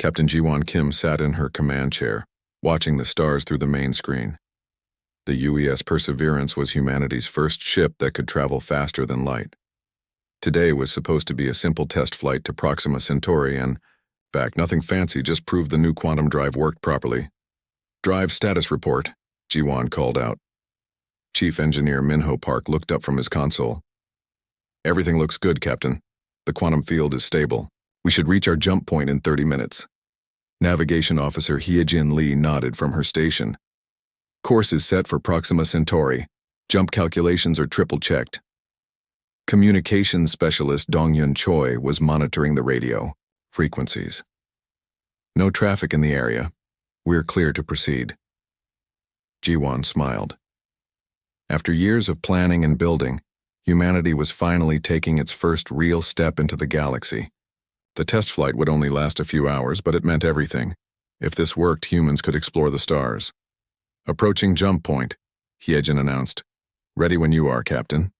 Captain Jiwon Kim sat in her command chair, watching the stars through the main screen. The UES Perseverance was humanity's first ship that could travel faster than light. Today was supposed to be a simple test flight to Proxima Centauri and, in fact, nothing fancy, just proved the new quantum drive worked properly. "Drive status report," Jiwon called out. Chief Engineer Minho Park looked up from his console. "Everything looks good, Captain. The quantum field is stable. We should reach our jump point in 30 minutes. Navigation Officer Hyejin Lee nodded from her station. "Course is set for Proxima Centauri. Jump calculations are triple-checked." Communications Specialist Dongyun Choi was monitoring the radio frequencies. "No traffic in the area. We're clear to proceed." Jiwon smiled. After years of planning and building, humanity was finally taking its first real step into the galaxy. The test flight would only last a few hours, but it meant everything. If this worked, humans could explore the stars. "Approaching jump point," Hyejin announced. "Ready when you are, Captain."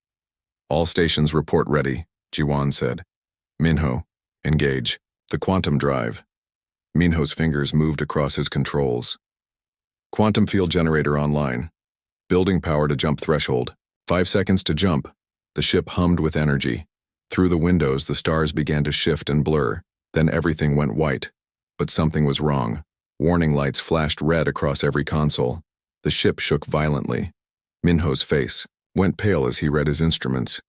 "All stations report ready," Jiwon said. "Minho, engage. The quantum drive." Minho's fingers moved across his controls. "Quantum field generator online. Building power to jump threshold. 5 seconds to jump." The ship hummed with energy. Through the windows, the stars began to shift and blur. Then everything went white. But something was wrong. Warning lights flashed red across every console. The ship shook violently. Minho's face went pale as he read his instruments.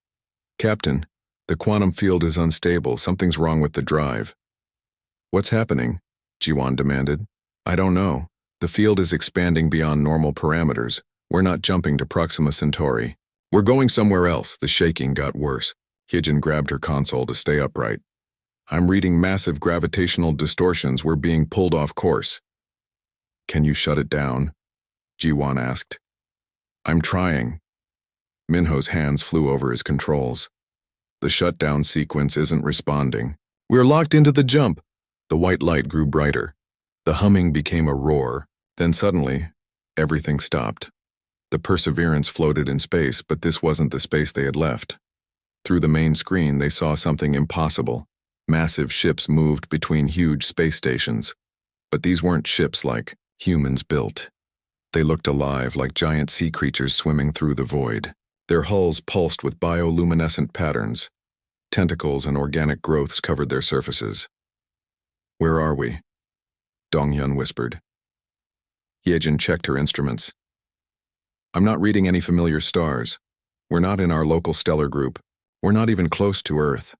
"Captain, the quantum field is unstable. Something's wrong with the drive." "What's happening?" Jiwon demanded. "I don't know. The field is expanding beyond normal parameters. We're not jumping to Proxima Centauri. We're going somewhere else." The shaking got worse. Hyejin grabbed her console to stay upright. "I'm reading massive gravitational distortions. We're being pulled off course." "Can you shut it down?" Jiwon asked. "I'm trying." Minho's hands flew over his controls. "The shutdown sequence isn't responding. We're locked into the jump." The white light grew brighter. The humming became a roar. Then suddenly, everything stopped. The Perseverance floated in space, but this wasn't the space they had left. Through the main screen, they saw something impossible. Massive ships moved between huge space stations. But these weren't ships like humans built. They looked alive, like giant sea creatures swimming through the void. Their hulls pulsed with bioluminescent patterns. Tentacles and organic growths covered their surfaces. "Where are we?" Dongyun whispered. Hyejin checked her instruments. "I'm not reading any familiar stars. We're not in our local stellar group. We're not even close to Earth."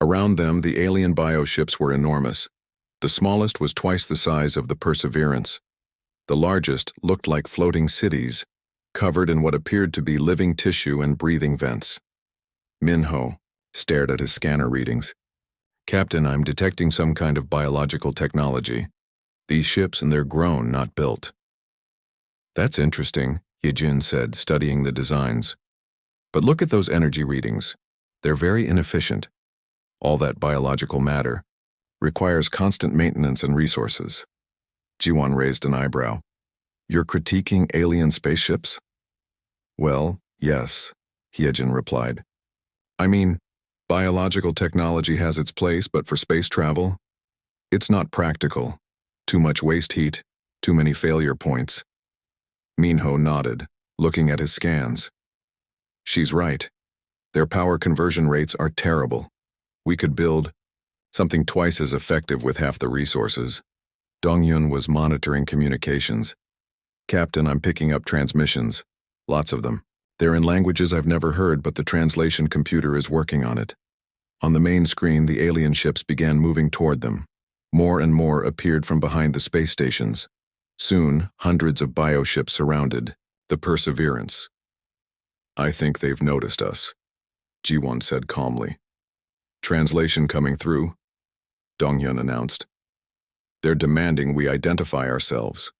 Around them, the alien bioships were enormous. The smallest was twice the size of the Perseverance. The largest looked like floating cities, covered in what appeared to be living tissue and breathing vents. Minho stared at his scanner readings. "Captain, I'm detecting some kind of biological technology. These ships, and they're grown, not built." "That's interesting," Hyejin said, studying the designs. "But look at those energy readings. They're very inefficient. All that biological matter requires constant maintenance and resources." Jiwon raised an eyebrow. "You're critiquing alien spaceships?" "Well, yes," Hyejin replied. "I mean, biological technology has its place, but for space travel, it's not practical. Too much waste heat, too many failure points." Minho nodded, looking at his scans. "She's right. Their power conversion rates are terrible. We could build something twice as effective with half the resources." Dongyun was monitoring communications. "Captain, I'm picking up transmissions. Lots of them. They're in languages I've never heard, but the translation computer is working on it." On the main screen, the alien ships began moving toward them. More and more appeared from behind the space stations. Soon, hundreds of bioships surrounded the Perseverance. "I think they've noticed us," Jiwon said calmly. "Translation coming through," Dongyun announced. "They're demanding we identify ourselves.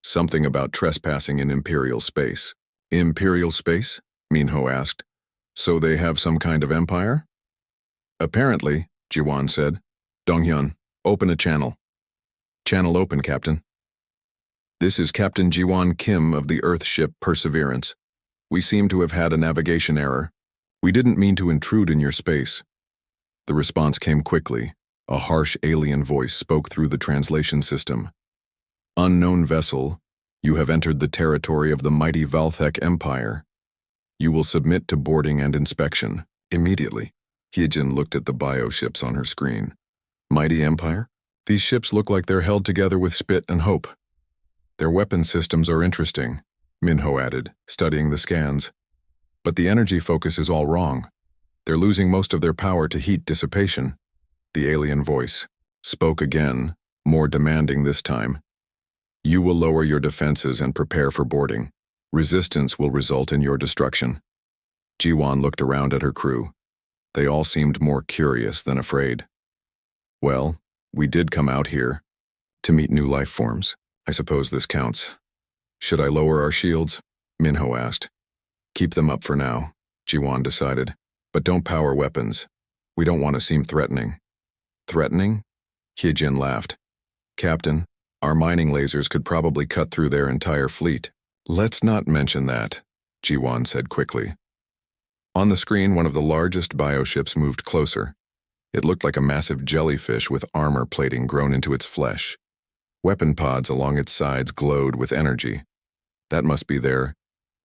Something about trespassing in Imperial space." "Imperial space?" Minho asked. "So they have some kind of empire?" "Apparently," Jiwon said. "Dongyun, open a channel." "Channel open, Captain." "This is Captain Jiwon Kim of the Earth ship Perseverance. We seem to have had a navigation error. We didn't mean to intrude in your space." The response came quickly. A harsh alien voice spoke through the translation system. "Unknown vessel, you have entered the territory of the mighty Valthek Empire. You will submit to boarding and inspection immediately." Hyejin looked at the bioships on her screen. Mighty Empire? These ships look like they're held together with spit and hope. Their weapon systems are interesting, Minho added, studying the scans. But the energy focus is all wrong. They're losing most of their power to heat dissipation. The alien voice spoke again, more demanding this time. "You will lower your defenses and prepare for boarding. Resistance will result in your destruction." Jiwon looked around at her crew. They all seemed more curious than afraid. "Well, we did come out here to meet new life forms. I suppose this counts." "Should I lower our shields?" Minho asked. "Keep them up for now," Jiwon decided. "But don't power weapons. We don't want to seem threatening." "Threatening?" Hyejin laughed. "Captain, our mining lasers could probably cut through their entire fleet." "Let's not mention that," Jiwon said quickly. On the screen, one of the largest bioships moved closer. It looked like a massive jellyfish with armor plating grown into its flesh. Weapon pods along its sides glowed with energy. "That must be their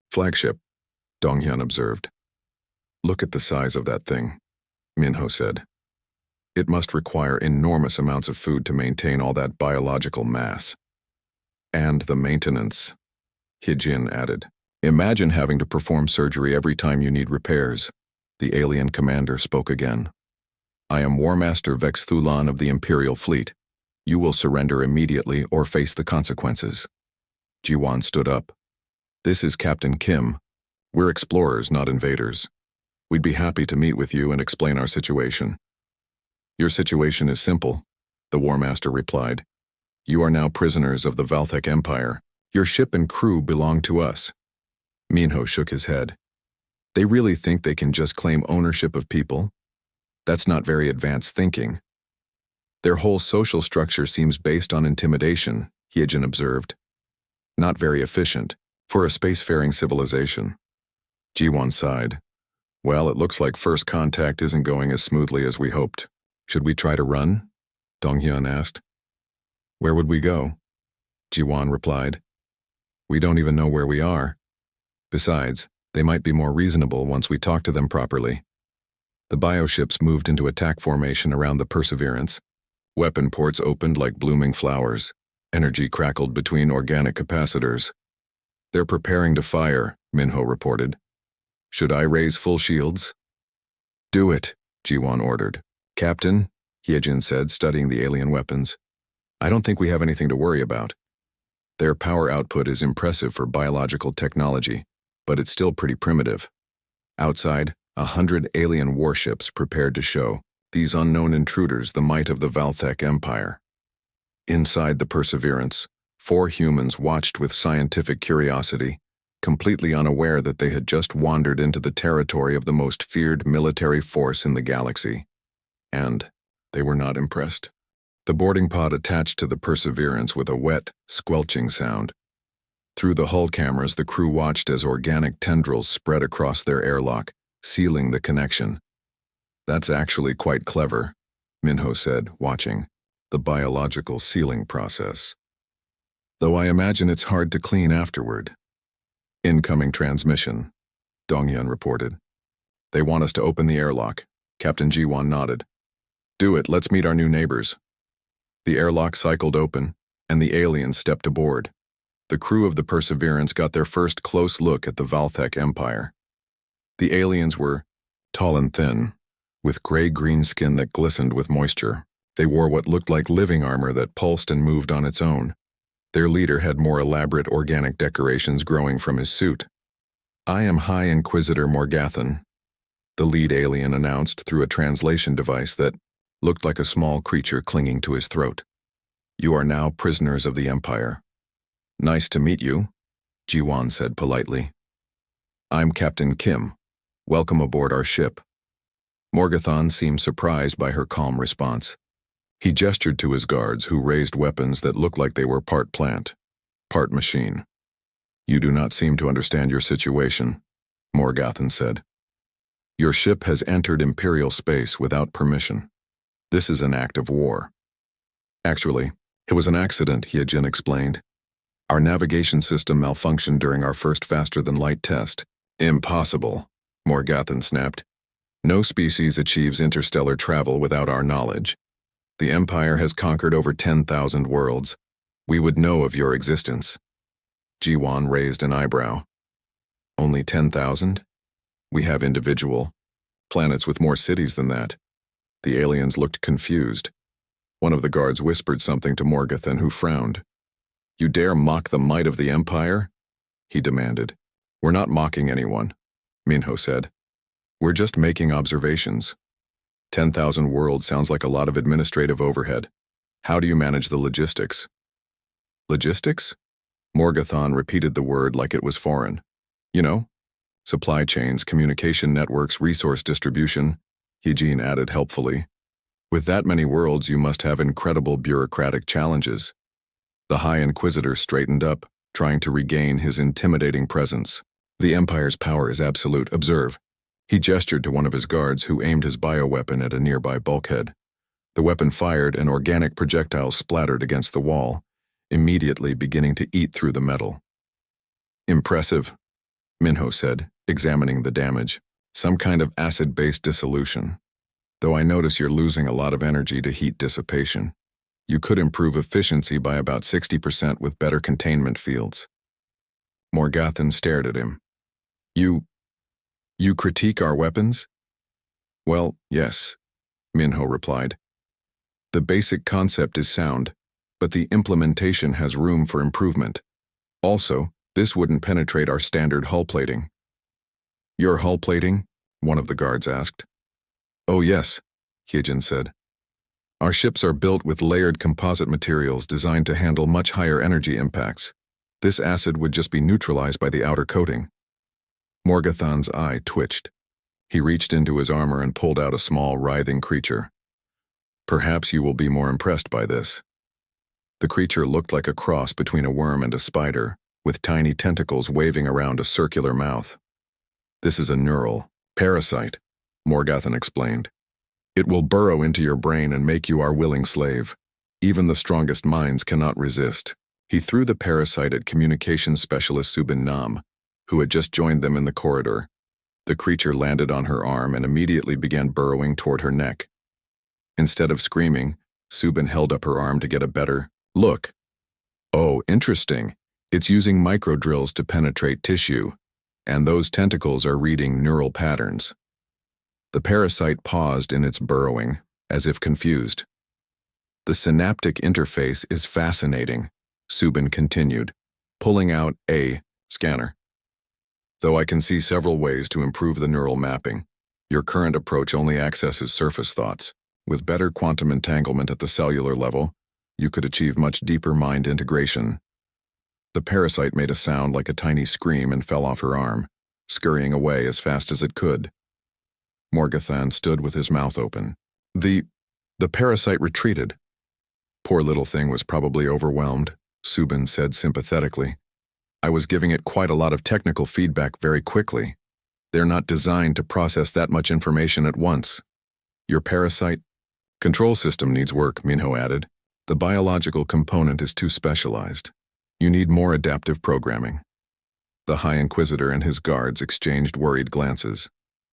flagship," Donghyun observed. "Look at the size of that thing," Minho said. "It must require enormous amounts of food to maintain all that biological mass." "And the maintenance," Hyejin added. "Imagine having to perform surgery every time you need repairs." The alien commander spoke again. "I am War Master Vex Thulan of the Imperial Fleet. You will surrender immediately or face the consequences." Jiwon stood up. "This is Captain Kim. We're explorers, not invaders. We'd be happy to meet with you and explain our situation." "Your situation is simple," the War Master replied. "You are now prisoners of the Valthek Empire. Your ship and crew belong to us." Minho shook his head. "They really think they can just claim ownership of people? That's not very advanced thinking." "Their whole social structure seems based on intimidation," Hyejin observed. "Not very efficient for a spacefaring civilization." Jiwon sighed. "Well, it looks like first contact isn't going as smoothly as we hoped. Should we try to run?" Donghyun asked. "Where would we go?" Jiwon replied. "We don't even know where we are. Besides, they might be more reasonable once we talk to them properly." The bioships moved into attack formation around the Perseverance. Weapon ports opened like blooming flowers. Energy crackled between organic capacitors. "They're preparing to fire," Minho reported. "Should I raise full shields?" "Do it," Jiwon ordered. "Captain," Hyejin said, studying the alien weapons, "I don't think we have anything to worry about. Their power output is impressive for biological technology, but it's still pretty primitive. Outside, 100 alien warships prepared to show these unknown intruders the might of the Valthek Empire. Inside the Perseverance, 4 humans watched with scientific curiosity, completely unaware that they had just wandered into the territory of the most feared military force in the galaxy. And they were not impressed. The boarding pod attached to the Perseverance with a wet, squelching sound. Through the hull cameras, the crew watched as organic tendrils spread across their airlock, sealing the connection. "That's actually quite clever," Minho said, watching. "The biological sealing process. Though I imagine it's hard to clean afterward." "Incoming transmission," Donghyun reported. "They want us to open the airlock." Captain Jiwon nodded. "Do it, let's meet our new neighbors." The airlock cycled open, and the aliens stepped aboard. The crew of the Perseverance got their first close look at the Valthek Empire. The aliens were tall and thin, with gray-green skin that glistened with moisture. They wore what looked like living armor that pulsed and moved on its own. Their leader had more elaborate organic decorations growing from his suit. "I am High Inquisitor Morgathan," the lead alien announced through a translation device that looked like a small creature clinging to his throat. "You are now prisoners of the Empire." "Nice to meet you," Jiwon said politely. "I'm Captain Kim. Welcome aboard our ship." Morgathan seemed surprised by her calm response. He gestured to his guards, who raised weapons that looked like they were part plant, part machine. "You do not seem to understand your situation," Morgathan said. "Your ship has entered Imperial space without permission. This is an act of war. Actually, it was an accident, Hyejin explained. Our navigation system malfunctioned during our first faster-than-light test. Impossible, Morgathan snapped. No species achieves interstellar travel without our knowledge. The Empire has conquered over 10,000 worlds. We would know of your existence. Jiwan raised an eyebrow. Only 10,000? We have individual planets with more cities than that. The aliens looked confused. One of the guards whispered something to Morgathan, who frowned. You dare mock the might of the Empire? He demanded. We're not mocking anyone, Minho said. We're just making observations. 10,000 worlds sounds like a lot of administrative overhead. How do you manage the logistics? Logistics? Morgathan repeated the word like it was foreign. You know, supply chains, communication networks, resource distribution, Hyejin added helpfully. With that many worlds, you must have incredible bureaucratic challenges. The High Inquisitor straightened up, trying to regain his intimidating presence. The Empire's power is absolute. Observe. He gestured to one of his guards, who aimed his bioweapon at a nearby bulkhead. The weapon fired, and organic projectiles splattered against the wall, immediately beginning to eat through the metal. Impressive, Minho said, examining the damage. Some kind of acid-based dissolution. Though I notice you're losing a lot of energy to heat dissipation. You could improve efficiency by about 60% with better containment fields. Morgathan stared at him. You critique our weapons? Well, yes, Minho replied. The basic concept is sound, but the implementation has room for improvement. Also, this wouldn't penetrate our standard hull plating. Your hull plating? One of the guards asked. Oh yes, Hyejin said. Our ships are built with layered composite materials designed to handle much higher energy impacts. This acid would just be neutralized by the outer coating. Morgathan's eye twitched. He reached into his armor and pulled out a small, writhing creature. Perhaps you will be more impressed by this. The creature looked like a cross between a worm and a spider, with tiny tentacles waving around a circular mouth. This is a neural parasite, Morgathan explained. It will burrow into your brain and make you our willing slave. Even the strongest minds cannot resist. He threw the parasite at communications specialist Subin Nam, who had just joined them in the corridor. The creature landed on her arm and immediately began burrowing toward her neck. Instead of screaming, Subin held up her arm to get a better look. Oh, interesting. It's using microdrills to penetrate tissue, and those tentacles are reading neural patterns. The parasite paused in its burrowing, as if confused. The synaptic interface is fascinating, Subin continued, pulling out a scanner. Though I can see several ways to improve the neural mapping, your current approach only accesses surface thoughts. With better quantum entanglement at the cellular level, you could achieve much deeper mind integration. The parasite made a sound like a tiny scream and fell off her arm, scurrying away as fast as it could. Morgathan stood with his mouth open. The parasite retreated. Poor little thing was probably overwhelmed, Subin said sympathetically. I was giving it quite a lot of technical feedback very quickly. They're not designed to process that much information at once. Your parasite control system needs work, Minho added. The biological component is too specialized. You need more adaptive programming. The High Inquisitor and his guards exchanged worried glances.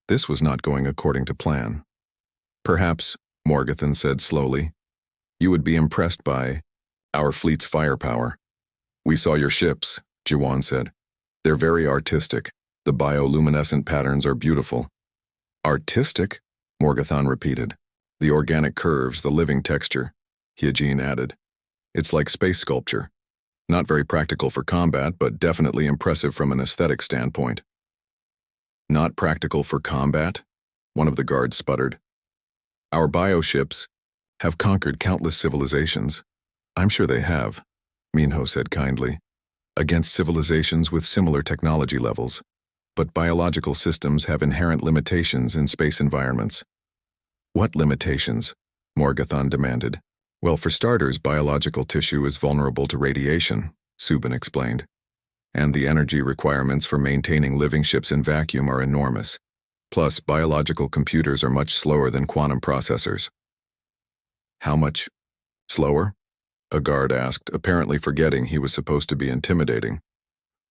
This was not going according to plan. Perhaps, Morgathan said slowly, you would be impressed by our fleet's firepower. We saw your ships, Jiwan said. They're very artistic. The bioluminescent patterns are beautiful. Artistic? Morgathan repeated. The organic curves, the living texture, Hyejin added. It's like space sculpture. Not very practical for combat, but definitely impressive from an aesthetic standpoint. Not practical for combat? One of the guards sputtered. Our bioships have conquered countless civilizations. I'm sure they have, Minho said kindly. Against civilizations with similar technology levels. But biological systems have inherent limitations in space environments. What limitations? Morgathan demanded. Well, for starters, biological tissue is vulnerable to radiation, Subin explained. And the energy requirements for maintaining living ships in vacuum are enormous. Plus, biological computers are much slower than quantum processors. How much slower? A guard asked, apparently forgetting he was supposed to be intimidating.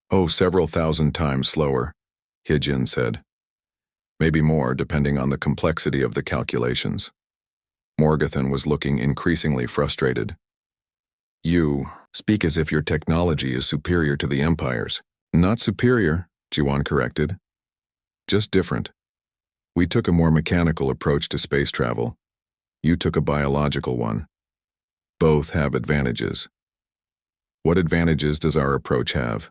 Oh, several thousand times slower, Hyejin said. Maybe more, depending on the complexity of the calculations. Morgathan was looking increasingly frustrated. You speak as if your technology is superior to the Empire's. Not superior, Jiwan corrected. Just different. We took a more mechanical approach to space travel. You took a biological one. Both have advantages. What advantages does our approach have?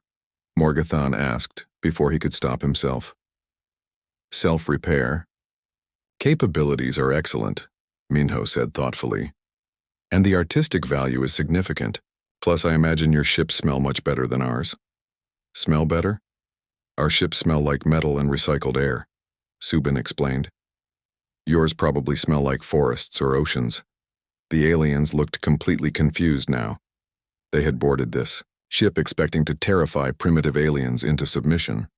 Morgathan asked before he could stop himself. Self-repair. Capabilities are excellent, Minho said thoughtfully. And the artistic value is significant. Plus, I imagine your ships smell much better than ours. Smell better? Our ships smell like metal and recycled air, Subin explained. Yours probably smell like forests or oceans. The aliens looked completely confused now. They had boarded this ship expecting to terrify primitive aliens into submission.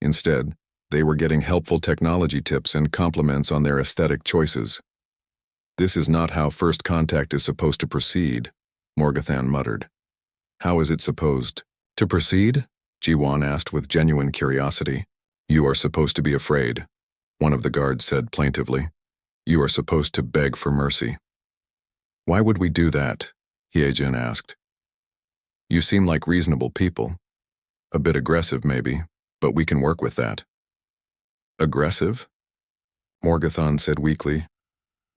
Instead, they were getting helpful technology tips and compliments on their aesthetic choices. This is not how first contact is supposed to proceed, Morgathan muttered. How is it supposed to proceed? Jiwan asked with genuine curiosity. You are supposed to be afraid, one of the guards said plaintively. You are supposed to beg for mercy. Why would we do that? Hyejin asked. You seem like reasonable people. A bit aggressive, maybe, but we can work with that. Aggressive? Morgathan said weakly.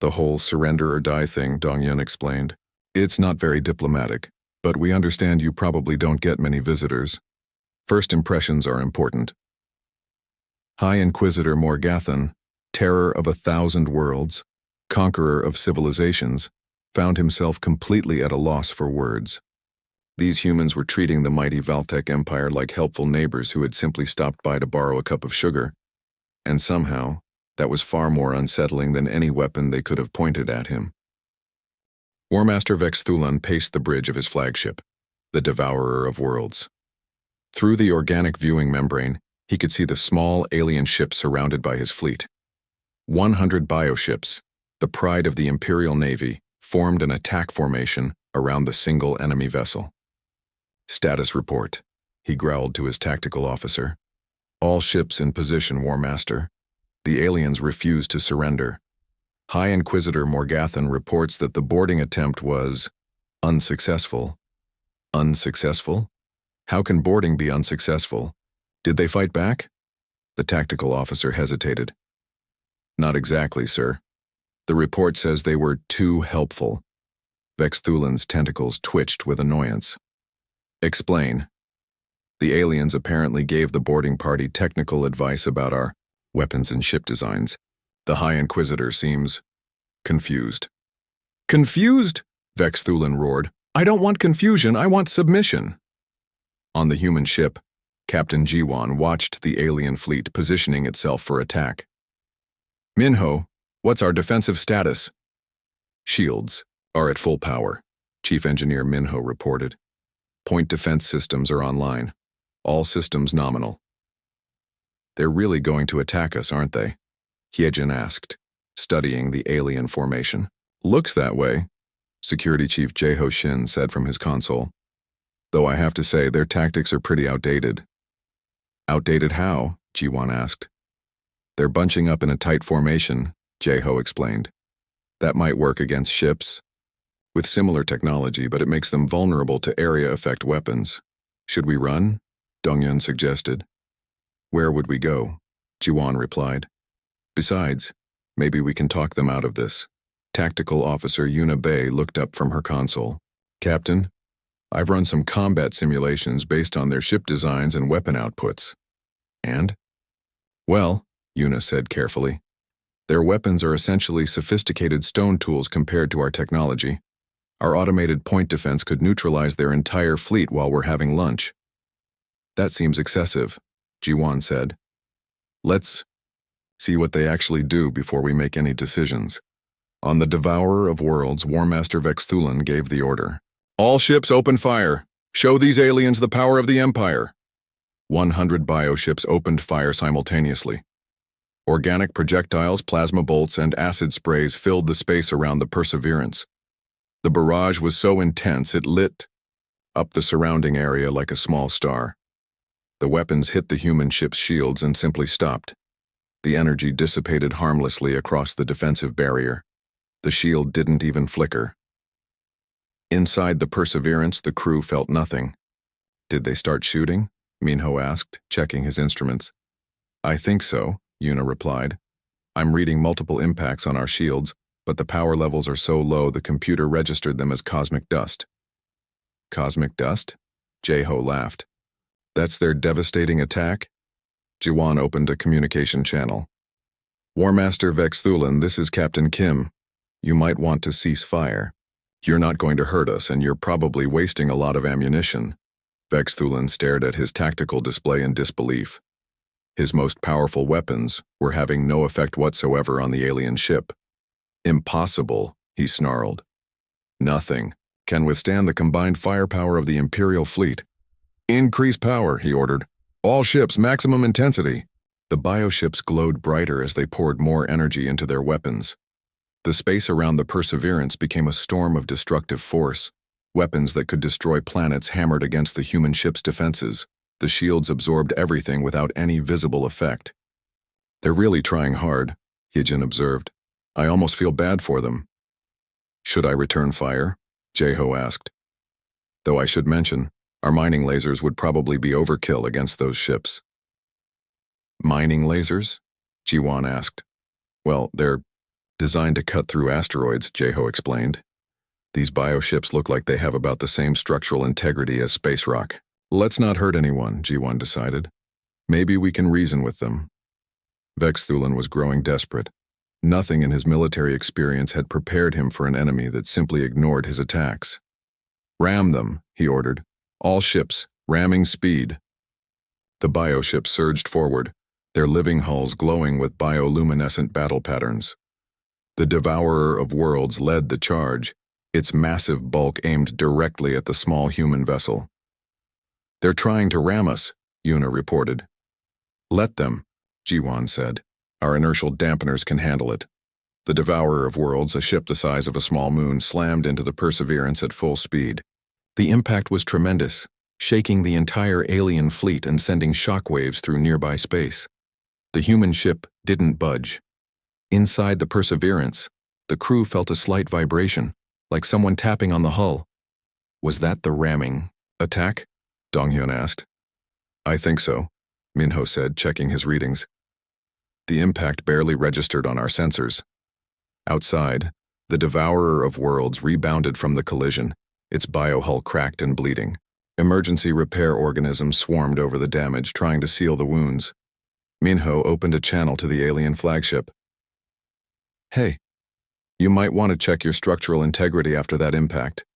The whole surrender or die thing, Dongyun explained. It's not very diplomatic, but we understand you probably don't get many visitors. First impressions are important. High Inquisitor Morgathan, terror of 1,000 worlds, conqueror of civilizations, found himself completely at a loss for words. These humans were treating the mighty Valtech Empire like helpful neighbors who had simply stopped by to borrow a cup of sugar. And somehow, that was far more unsettling than any weapon they could have pointed at him. War Master Vex Thulan paced the bridge of his flagship, the Devourer of Worlds. Through the organic viewing membrane, he could see the small alien ships surrounded by his fleet. 100 bioships, the pride of the Imperial Navy, formed an attack formation around the single enemy vessel. Status report, he growled to his tactical officer. All ships in position, War Master. The aliens refused to surrender. High Inquisitor Morgathan reports that the boarding attempt was unsuccessful. Unsuccessful? How can boarding be unsuccessful? Did they fight back? The tactical officer hesitated. Not exactly, sir. The report says they were too helpful. Vex Thulan's tentacles twitched with annoyance. Explain. The aliens apparently gave the boarding party technical advice about our weapons and ship designs. The High Inquisitor seems confused. Confused? Vex Thulan roared. I don't want confusion, I want submission. On the human ship, Captain Jiwan watched the alien fleet positioning itself for attack. Minho, what's our defensive status? Shields are at full power, Chief Engineer Minho reported. Point defense systems are online. All systems nominal. They're really going to attack us, aren't they? Hyejin asked, studying the alien formation. Looks that way, Security Chief Jeho Shin said from his console. Though I have to say, their tactics are pretty outdated. Outdated how? Jiwan asked. They're bunching up in a tight formation, Jeho explained. That might work against ships with similar technology, but it makes them vulnerable to area effect weapons. Should we run? Dongyun suggested. Where would we go? Jiwan replied. Besides, maybe we can talk them out of this. Tactical Officer Yuna Bay looked up from her console. Captain, I've run some combat simulations based on their ship designs and weapon outputs. And? Well, Yuna said carefully, their weapons are essentially sophisticated stone tools compared to our technology. Our automated point defense could neutralize their entire fleet while we're having lunch. That seems excessive, Jiwan said. Let's see what they actually do before we make any decisions. On the Devourer of Worlds, War Master Vex Thulan gave the order. All ships open fire. Show these aliens the power of the Empire. 100 bioships opened fire simultaneously. Organic projectiles, plasma bolts, and acid sprays filled the space around the Perseverance, The barrage was so intense it lit up the surrounding area like a small star. The weapons hit the human ship's shields and simply stopped. The energy dissipated harmlessly across the defensive barrier. The shield didn't even flicker. Inside the Perseverance, the crew felt nothing. Did they start shooting? Minho asked, checking his instruments. I think so, Yuna replied. I'm reading multiple impacts on our shields, but the power levels are so low the computer registered them as cosmic dust. Cosmic dust? Jae-ho laughed. That's their devastating attack? Jiwan opened a communication channel. War Master Vex Thulin, this is Captain Kim. You might want to cease fire. You're not going to hurt us, and you're probably wasting a lot of ammunition. Vex Thulin stared at his tactical display in disbelief. His most powerful weapons were having no effect whatsoever on the alien ship. Impossible, he snarled. Nothing can withstand the combined firepower of the Imperial fleet. Increase power, he ordered. All ships, maximum intensity. The bioships glowed brighter as they poured more energy into their weapons. The space around the Perseverance became a storm of destructive force. Weapons that could destroy planets hammered against the human ship's defenses. The shields absorbed everything without any visible effect. They're really trying hard, Hyejin observed. I almost feel bad for them. Should I return fire? Jae-ho asked. Though I should mention, our mining lasers would probably be overkill against those ships. Mining lasers? Jiwan asked. Well, they're designed to cut through asteroids, Jae-ho explained. These bioships look like they have about the same structural integrity as space rock. Let's not hurt anyone, Jiwan decided. Maybe we can reason with them. Vex Thulin was growing desperate. Nothing in his military experience had prepared him for an enemy that simply ignored his attacks. Ram them, he ordered. All ships, ramming speed. The bioships surged forward, their living hulls glowing with bioluminescent battle patterns. The Devourer of Worlds led the charge, its massive bulk aimed directly at the small human vessel. They're trying to ram us, Yuna reported. Let them, Jiwan said. Our inertial dampeners can handle it. The Devourer of Worlds, a ship the size of a small moon, slammed into the Perseverance at full speed. The impact was tremendous, shaking the entire alien fleet and sending shockwaves through nearby space. The human ship didn't budge. Inside the Perseverance, the crew felt a slight vibration, like someone tapping on the hull. Was that the ramming attack? Donghyun asked. I think so, Minho said, checking his readings. The impact barely registered on our sensors. Outside, the Devourer of Worlds rebounded from the collision, its biohull cracked and bleeding. Emergency repair organisms swarmed over the damage, trying to seal the wounds. Minho opened a channel to the alien flagship. Hey, you might want to check your structural integrity after that impact.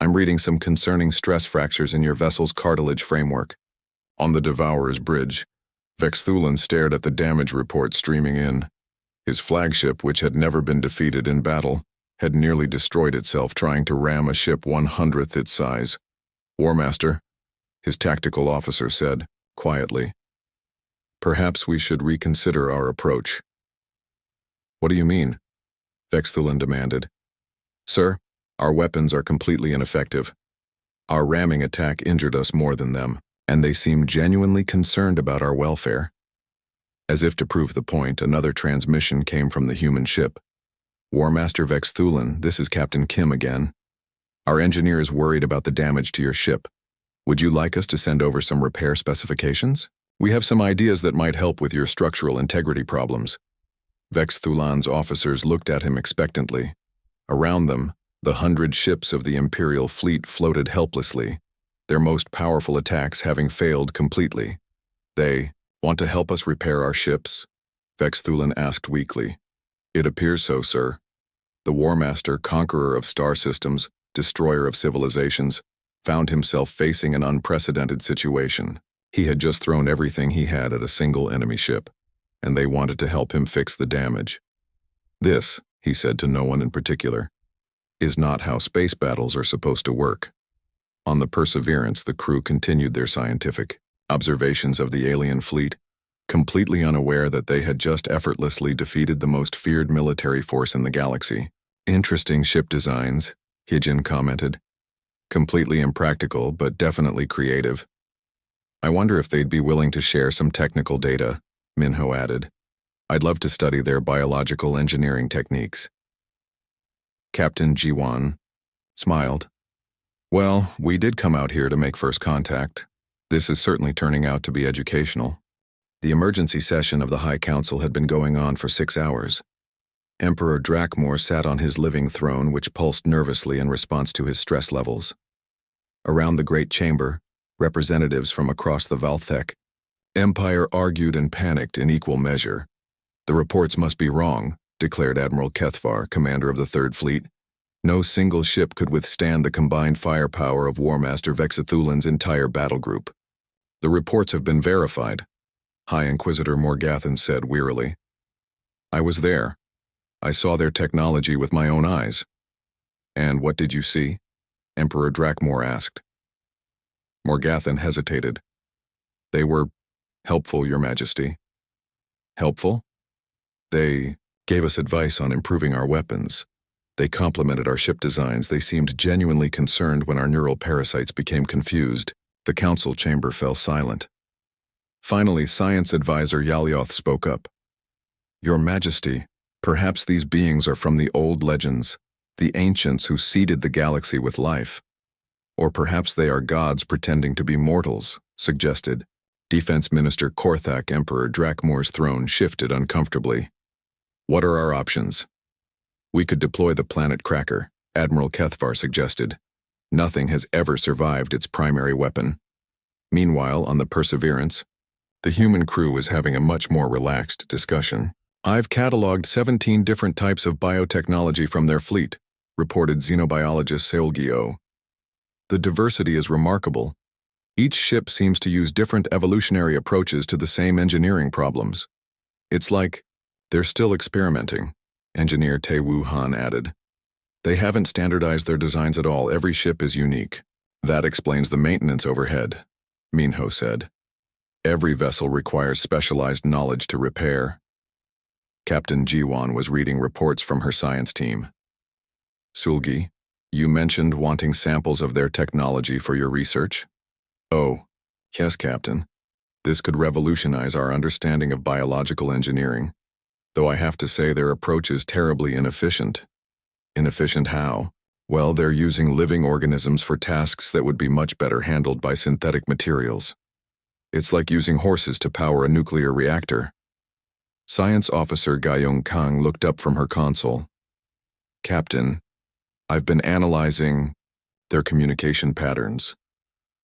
I'm reading some concerning stress fractures in your vessel's cartilage framework. On the Devourer's bridge, Vex Thulin stared at the damage report streaming in. His flagship, which had never been defeated in battle, had nearly destroyed itself trying to ram a ship 1/100th its size. War Master, his tactical officer said, quietly. Perhaps we should reconsider our approach. What do you mean? Vex Thulin demanded. Sir, our weapons are completely ineffective. Our ramming attack injured us more than them, and they seem genuinely concerned about our welfare. As if to prove the point, another transmission came from the human ship. War Master Vex Thulin, this is Captain Kim again. Our engineer is worried about the damage to your ship. Would you like us to send over some repair specifications? We have some ideas that might help with your structural integrity problems. Vex Thulin's officers looked at him expectantly. Around them, the 100 ships of the Imperial fleet floated helplessly, their most powerful attacks having failed completely. They want to help us repair our ships? Vex Thulin asked weakly. It appears so, sir. The War Master, conqueror of star systems, destroyer of civilizations, found himself facing an unprecedented situation. He had just thrown everything he had at a single enemy ship, and they wanted to help him fix the damage. This, he said to no one in particular, is not how space battles are supposed to work. On the Perseverance, the crew continued their scientific observations of the alien fleet, completely unaware that they had just effortlessly defeated the most feared military force in the galaxy. Interesting ship designs, Hijin commented. Completely impractical, but definitely creative. I wonder if they'd be willing to share some technical data, Minho added. I'd love to study their biological engineering techniques. Captain Jiwan smiled. Well, we did come out here to make first contact. This is certainly turning out to be educational. The emergency session of the High Council had been going on for 6 hours. Emperor Drakmor sat on his living throne, which pulsed nervously in response to his stress levels. Around the great chamber, representatives from across the Valthek Empire argued and panicked in equal measure. The reports must be wrong, declared Admiral Kethvar, commander of the Third Fleet. No single ship could withstand the combined firepower of War Master Vexithulin's entire battle group. The reports have been verified, High Inquisitor Morgathan said wearily. I was there. I saw their technology with my own eyes. And what did you see? Emperor Drakmor asked. Morgathan hesitated. They were helpful, Your Majesty. Helpful? They gave us advice on improving our weapons. They complimented our ship designs. They seemed genuinely concerned when our neural parasites became confused. The council chamber fell silent. Finally, Science Advisor Yalioth spoke up. Your Majesty, perhaps these beings are from the old legends, the ancients who seeded the galaxy with life. Or perhaps they are gods pretending to be mortals, suggested. Defense Minister Korthak Emperor Drakmor's throne shifted uncomfortably. What are our options? We could deploy the planet Cracker, Admiral Kethvar suggested. Nothing has ever survived its primary weapon. Meanwhile, on the Perseverance, the human crew was having a much more relaxed discussion. I've cataloged 17 different types of biotechnology from their fleet, reported xenobiologist Seolgyo. The diversity is remarkable. Each ship seems to use different evolutionary approaches to the same engineering problems. It's like they're still experimenting, Engineer Tae Woo Han added. They haven't standardized their designs at all. Every ship is unique. That explains the maintenance overhead, Minho said. Every vessel requires specialized knowledge to repair. Captain Jiwan was reading reports from her science team. Sulgi, you mentioned wanting samples of their technology for your research? Oh, yes, Captain. This could revolutionize our understanding of biological engineering, though I have to say their approach is terribly inefficient. Inefficient how? Well, they're using living organisms for tasks that would be much better handled by synthetic materials. It's like using horses to power a nuclear reactor. Science Officer Gayong Kang looked up from her console. Captain, I've been analyzing their communication patterns.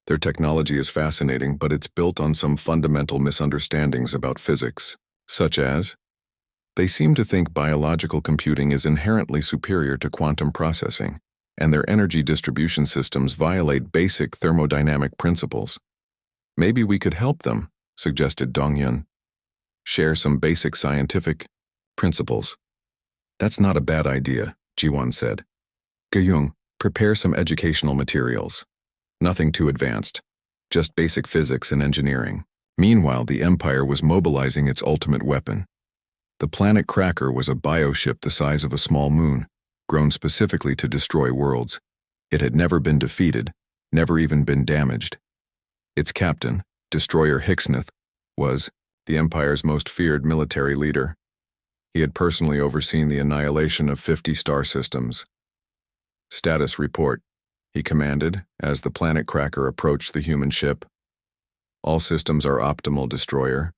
Their technology is fascinating, but it's built on some fundamental misunderstandings about physics, such as, they seem to think biological computing is inherently superior to quantum processing, and their energy distribution systems violate basic thermodynamic principles. Maybe we could help them, suggested Dongyun. Share some basic scientific principles. That's not a bad idea, Jiwon said. Gayung, prepare some educational materials. Nothing too advanced, just basic physics and engineering. Meanwhile, the Empire was mobilizing its ultimate weapon. The planet Cracker was a bioship the size of a small moon, grown specifically to destroy worlds. It had never been defeated, never even been damaged. Its captain, Destroyer Hixneth, was the Empire's most feared military leader. He had personally overseen the annihilation of 50 star systems. Status report, he commanded as the planet Cracker approached the human ship. All systems are optimal, Destroyer.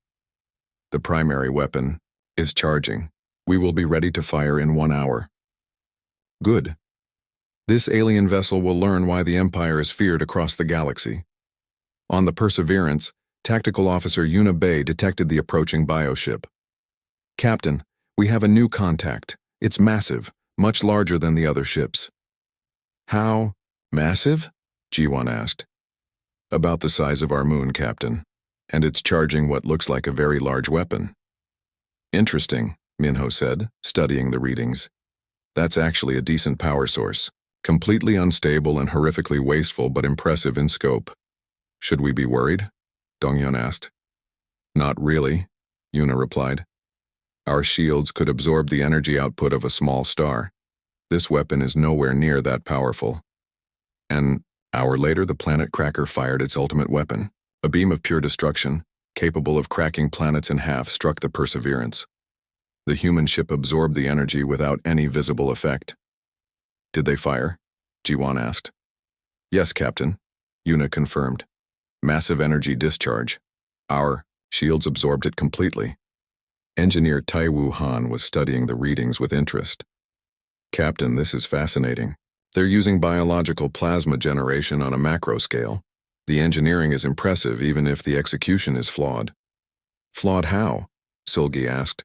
The primary weapon is charging. We will be ready to fire in 1 hour. Good. This alien vessel will learn why the Empire is feared across the galaxy. On the Perseverance, Tactical Officer Yuna Bay detected the approaching bioship. Captain, we have a new contact. It's massive, much larger than the other ships. How massive? Jiwon asked. About the size of our moon, Captain, and it's charging what looks like a very large weapon. Interesting, Minho said, studying the readings. That's actually a decent power source, completely unstable and horrifically wasteful but impressive in scope. Should we be worried? Dongyun asked. Not really, Yuna replied. Our shields could absorb the energy output of a small star. This weapon is nowhere near that powerful. An hour later, the planet Cracker fired its ultimate weapon. A beam of pure destruction, capable of cracking planets in half, struck the Perseverance. The human ship absorbed the energy without any visible effect. Did they fire? Jiwan asked. Yes, Captain, Yuna confirmed. Massive energy discharge. Our shields absorbed it completely. Engineer Taiwu Han was studying the readings with interest. Captain, this is fascinating. They're using biological plasma generation on a macro scale. The engineering is impressive even if the execution is flawed. Flawed how? Sulgi asked.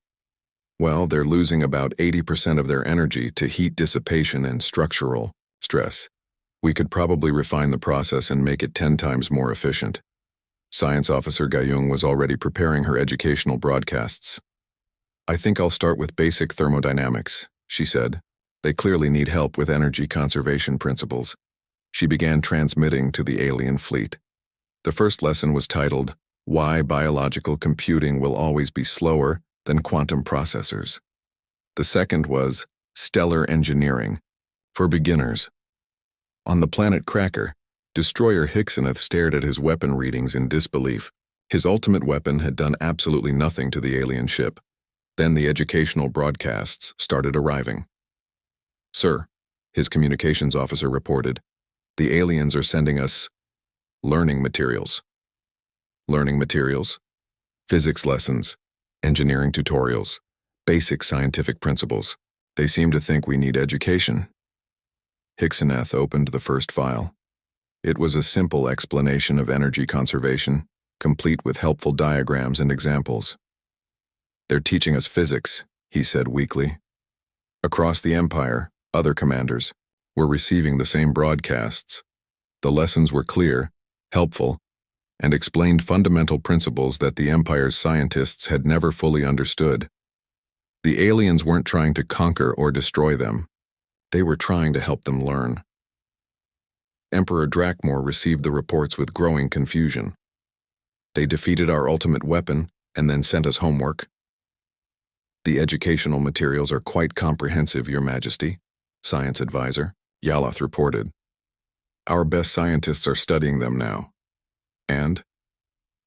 Well, they're losing about 80% of their energy to heat dissipation and structural stress. We could probably refine the process and make it 10 times more efficient. Science Officer Gayung was already preparing her educational broadcasts. I think I'll start with basic thermodynamics, she said. They clearly need help with energy conservation principles. She began transmitting to the alien fleet. The first lesson was titled, Why Biological Computing Will Always Be Slower Than Quantum Processors. The second was Stellar Engineering, for beginners. On the planet Cracker, Destroyer Hicksoneth stared at his weapon readings in disbelief. His ultimate weapon had done absolutely nothing to the alien ship. Then the educational broadcasts started arriving. Sir, his communications officer reported, the aliens are sending us learning materials. Learning materials? Physics lessons, engineering tutorials, basic scientific principles. They seem to think we need education. Hicksoneth opened the first file. It was a simple explanation of energy conservation, complete with helpful diagrams and examples. They're teaching us physics, he said weakly. Across the Empire, other commanders were receiving the same broadcasts. The lessons were clear, helpful, and explained fundamental principles that the Empire's scientists had never fully understood. The aliens weren't trying to conquer or destroy them. They were trying to help them learn. Emperor Drakmor received the reports with growing confusion. They defeated our ultimate weapon and then sent us homework. The educational materials are quite comprehensive, Your Majesty, Science Advisor Yalath reported. Our best scientists are studying them now. And?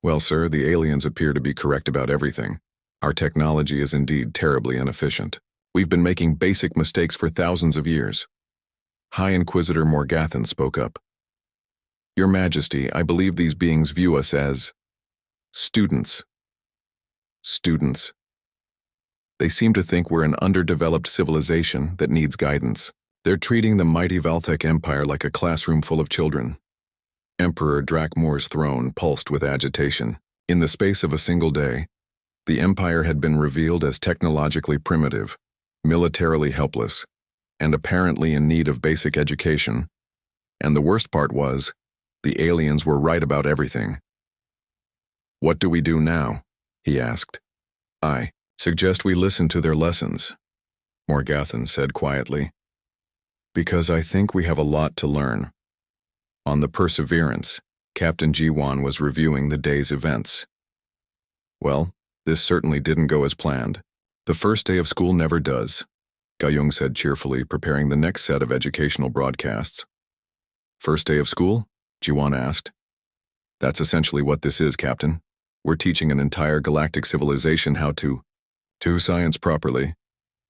Well, sir, the aliens appear to be correct about everything. Our technology is indeed terribly inefficient. We've been making basic mistakes for thousands of years. High Inquisitor Morgathan spoke up. Your Majesty, I believe these beings view us as students. Students. They seem to think we're an underdeveloped civilization that needs guidance. They're treating the mighty Valthek Empire like a classroom full of children. Emperor Drakmor's throne pulsed with agitation. In the space of a single day, the Empire had been revealed as technologically primitive, militarily helpless, and apparently in need of basic education. And the worst part was, the aliens were right about everything. What do we do now? He asked. I suggest we listen to their lessons, Morgathan said quietly. Because I think we have a lot to learn. On the Perseverance, Captain Jiwan was reviewing the day's events. Well, this certainly didn't go as planned. The first day of school never does, Gayung said cheerfully, preparing the next set of educational broadcasts. First day of school? Jiwan asked. That's essentially what this is, Captain. We're teaching an entire galactic civilization how to science properly.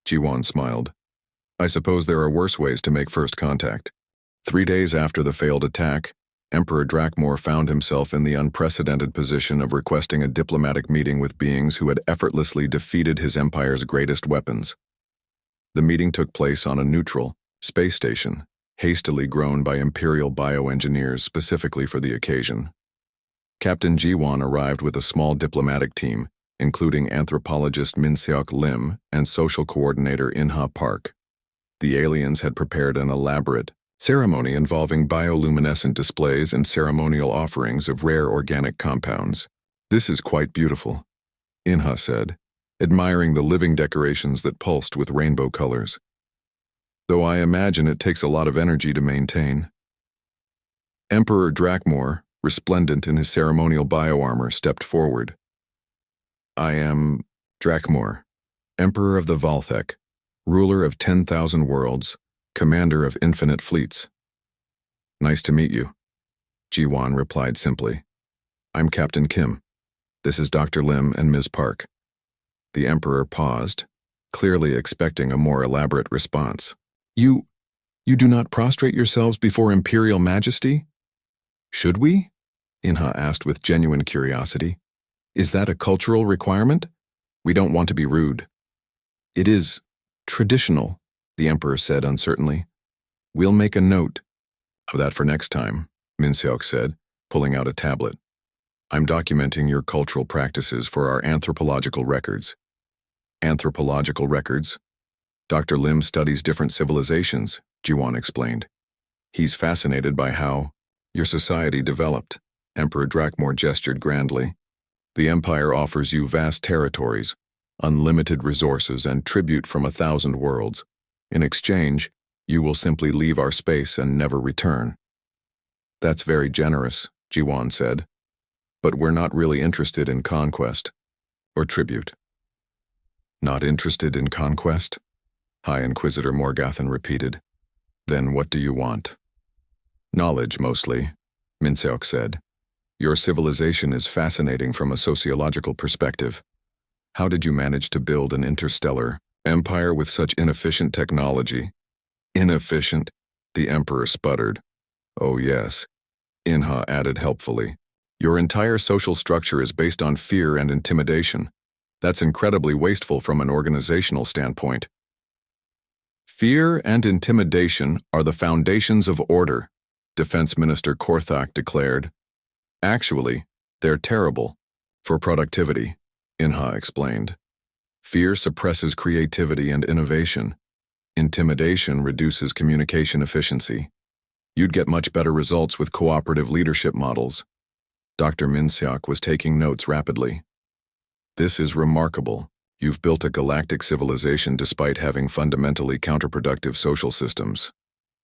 Jiwan smiled. I suppose there are worse ways to make first contact. 3 days after the failed attack, Emperor Drakmor found himself in the unprecedented position of requesting a diplomatic meeting with beings who had effortlessly defeated his empire's greatest weapons. The meeting took place on a neutral space station, hastily grown by Imperial bioengineers specifically for the occasion. Captain Jiwan arrived with a small diplomatic team, including anthropologist Minseok Lim and social coordinator Inha Park. The aliens had prepared an elaborate ceremony involving bioluminescent displays and ceremonial offerings of rare organic compounds. This is quite beautiful, Inha said, admiring the living decorations that pulsed with rainbow colors. Though I imagine it takes a lot of energy to maintain. Emperor Drakmor, resplendent in his ceremonial bioarmor, stepped forward. I am Drakmor, Emperor of the Valthek, ruler of 10,000 worlds, commander of infinite fleets. Nice to meet you, Jiwan replied simply. I'm Captain Kim. This is Dr. Lim and Ms. Park. The Emperor paused, clearly expecting a more elaborate response. You do not prostrate yourselves before Imperial Majesty? Should we? Inha asked with genuine curiosity. Is that a cultural requirement? We don't want to be rude. It is traditional, the Emperor said uncertainly. We'll make a note of that for next time, Minseok said, pulling out a tablet. I'm documenting your cultural practices for our anthropological records. Anthropological records? Dr. Lim studies different civilizations, Jiwan explained. He's fascinated by how your society developed. Emperor Drakmor gestured grandly. The Empire offers you vast territories, unlimited resources, and tribute from 1,000 worlds. In exchange, you will simply leave our space and never return. That's very generous, Jiwan said. But we're not really interested in conquest or tribute. Not interested in conquest? High Inquisitor Morgathan repeated. Then what do you want? Knowledge, mostly, Minseok said. Your civilization is fascinating from a sociological perspective. How did you manage to build an interstellar empire with such inefficient technology? Inefficient? The Emperor sputtered. Oh yes, Inha added helpfully. Your entire social structure is based on fear and intimidation. That's incredibly wasteful from an organizational standpoint. Fear and intimidation are the foundations of order, Defense Minister Korthak declared. Actually, they're terrible for productivity, Inha explained. Fear suppresses creativity and innovation. Intimidation reduces communication efficiency. You'd get much better results with cooperative leadership models. Dr. Minseok was taking notes rapidly. This is remarkable. You've built a galactic civilization despite having fundamentally counterproductive social systems.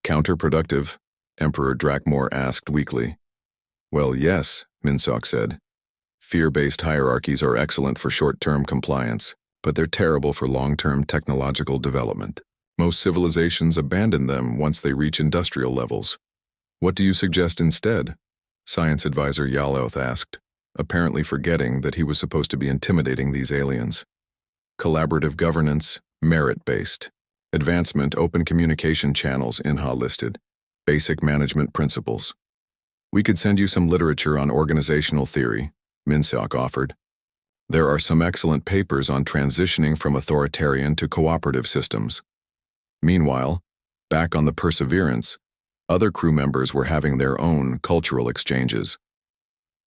Counterproductive? Emperor Drakmor asked weakly. Well, yes, Minseok said. Fear-based hierarchies are excellent for short-term compliance, but they're terrible for long-term technological development. Most civilizations abandon them once they reach industrial levels. What do you suggest instead? Science advisor Yaloth asked, apparently forgetting that he was supposed to be intimidating these aliens. Collaborative governance, merit-based. Advancement, open communication channels, Inha listed. Basic management principles. We could send you some literature on organizational theory, Minseok offered. There are some excellent papers on transitioning from authoritarian to cooperative systems. Meanwhile, back on the Perseverance, other crew members were having their own cultural exchanges.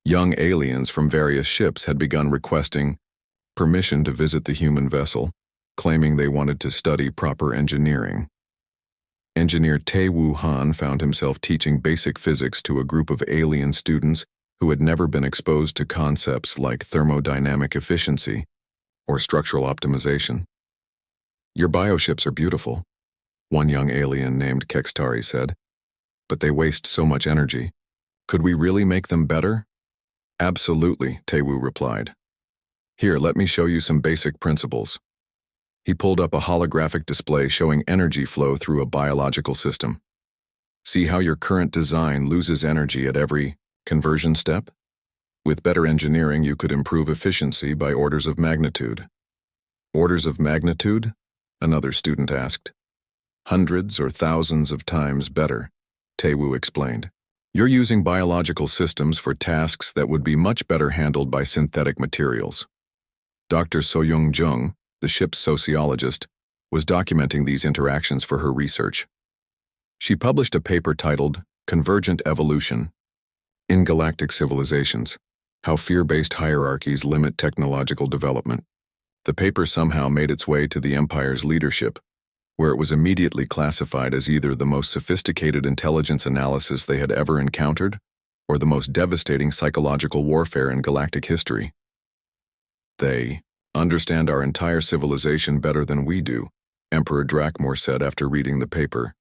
Young aliens from various ships had begun requesting permission to visit the human vessel, claiming they wanted to study proper engineering. Engineer Tae-Woo Han found himself teaching basic physics to a group of alien students who had never been exposed to concepts like thermodynamic efficiency or structural optimization. Your bioships are beautiful, one young alien named Kekstari said, but they waste so much energy. Could we really make them better? Absolutely, Tae-Woo replied. Here, let me show you some basic principles. He pulled up a holographic display showing energy flow through a biological system. See how your current design loses energy at every conversion step? With better engineering, you could improve efficiency by orders of magnitude. Orders of magnitude? Another student asked. Hundreds or thousands of times better, Tae-Woo explained. You're using biological systems for tasks that would be much better handled by synthetic materials. Dr. So-Young Jung, the ship's sociologist, was documenting these interactions for her research. She published a paper titled Convergent Evolution in Galactic Civilizations, How Fear-Based Hierarchies Limit Technological Development. The paper somehow made its way to the Empire's leadership, where it was immediately classified as either the most sophisticated intelligence analysis they had ever encountered or the most devastating psychological warfare in galactic history. They understand our entire civilization better than we do, Emperor Drakmor said after reading the paper.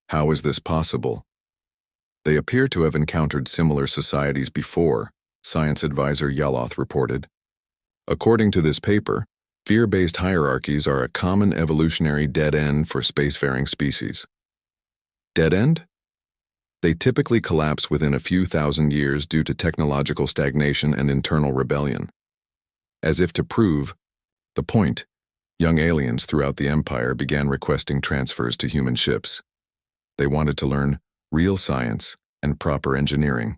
How is this possible? They appear to have encountered similar societies before, science advisor Yaloth reported. According to this paper, fear-based hierarchies are a common evolutionary dead end for spacefaring species. Dead end? They typically collapse within a few thousand years due to technological stagnation and internal rebellion. As if to prove the point, young aliens throughout the Empire began requesting transfers to human ships. They wanted to learn real science and proper engineering.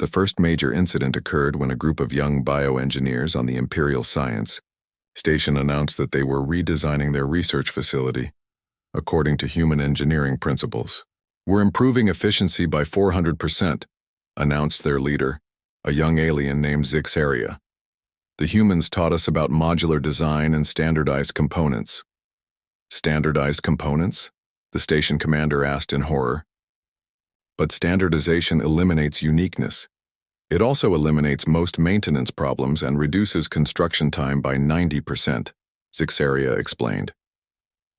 The first major incident occurred when a group of young bioengineers on the Imperial Science Station announced that they were redesigning their research facility according to human engineering principles. "We're improving efficiency by 400%, announced their leader, a young alien named Zixaria. "The humans taught us about modular design and standardized components." "Standardized components?" the station commander asked in horror. "But standardization eliminates uniqueness. It also eliminates most maintenance problems and reduces construction time by 90%, Zixaria explained.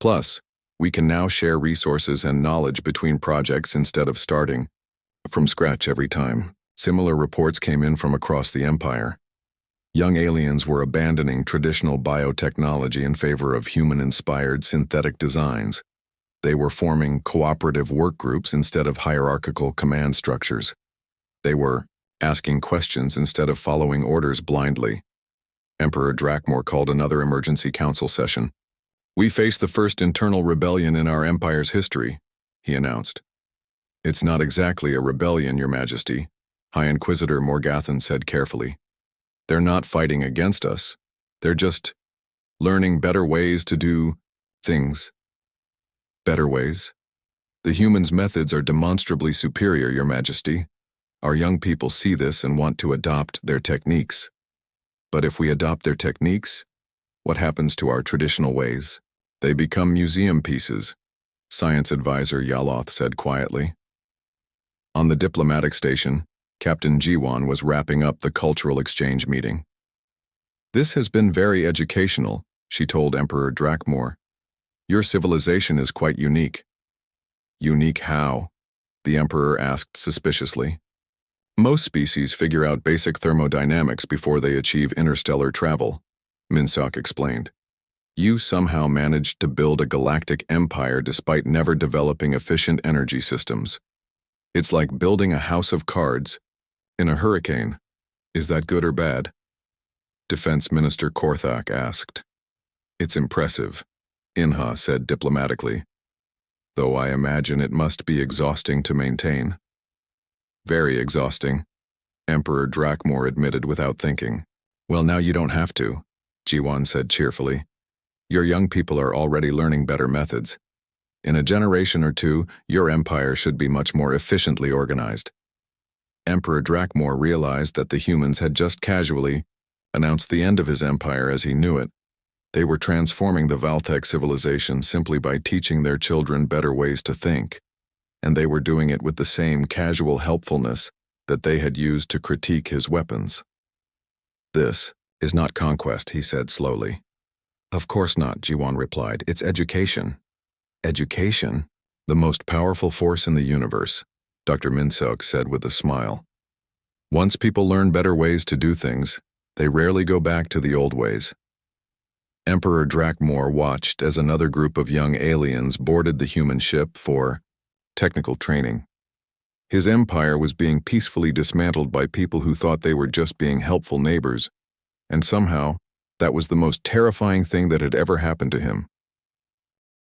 "Plus, we can now share resources and knowledge between projects instead of starting from scratch every time." Similar reports came in from across the Empire. Young aliens were abandoning traditional biotechnology in favor of human-inspired synthetic designs. They were forming cooperative work groups instead of hierarchical command structures. They were asking questions instead of following orders blindly. Emperor Drakmor called another emergency council session. "We face the first internal rebellion in our empire's history," he announced. "It's not exactly a rebellion, Your Majesty," High Inquisitor Morgathan said carefully. "They're not fighting against us. They're just learning better ways to do things." "Better ways? The humans' methods are demonstrably superior, Your Majesty. Our young people see this and want to adopt their techniques. But if we adopt their techniques, what happens to our traditional ways? They become museum pieces," Science Advisor Yaloth said quietly. On the diplomatic station, Captain Jiwan was wrapping up the cultural exchange meeting. "This has been very educational," she told Emperor Drakmor. "Your civilization is quite unique." "Unique how?" the Emperor asked suspiciously. "Most species figure out basic thermodynamics before they achieve interstellar travel," Minsok explained. "You somehow managed to build a galactic empire despite never developing efficient energy systems. It's like building a house of cards in a hurricane. Is that good or bad?" Defense Minister Korthak asked. "It's impressive," Inha said diplomatically, "though I imagine it must be exhausting to maintain." "Very exhausting," Emperor Drakmor admitted without thinking. "Well, now you don't have to," Jiwan said cheerfully. "Your young people are already learning better methods. In a generation or two, your empire should be much more efficiently organized." Emperor Drakmor realized that the humans had just casually announced the end of his empire as he knew it. They were transforming the Valthek civilization simply by teaching their children better ways to think, and they were doing it with the same casual helpfulness that they had used to critique his weapons. "This is not conquest," he said slowly. "Of course not," Jiwan replied. "It's education." "Education? The most powerful force in the universe," Dr. Minsok said with a smile. "Once people learn better ways to do things, they rarely go back to the old ways." Emperor Drakmor watched as another group of young aliens boarded the human ship for technical training. His empire was being peacefully dismantled by people who thought they were just being helpful neighbors, and somehow, that was the most terrifying thing that had ever happened to him.